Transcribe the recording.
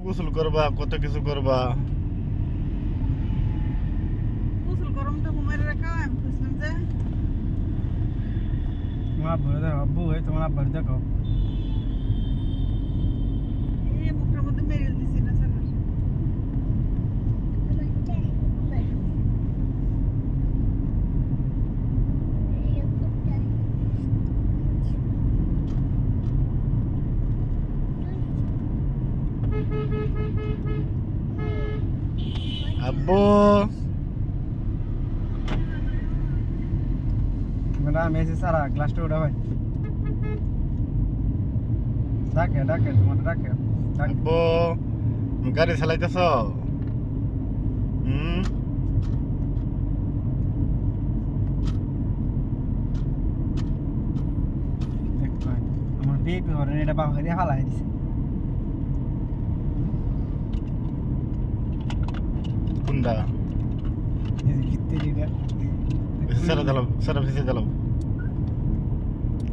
গোসল করবা, কত কিছু করবা। গোসল গরম তো ঘুমাই রাখা আমি বুঝলাম যে তোমার বড় আব্বু হয়ে তোমার আব্বার দেখো এই মুখটার মধ্যে মেরিল দিছি না স্যার আব্বু মেরা মেসি সারা গ্লাসটা উঠা ভাই ডাকে ডাকে তোমার ডাকে আব্বু গাড়ি চালাইতেছ? দেখো আমার বেবি হরেন এটা বাবা দিয়ে ফালাই দিছে কোনটা? এই যে ভিতরে এটা সেরা চালাও, সেরা ভিসে চালাও।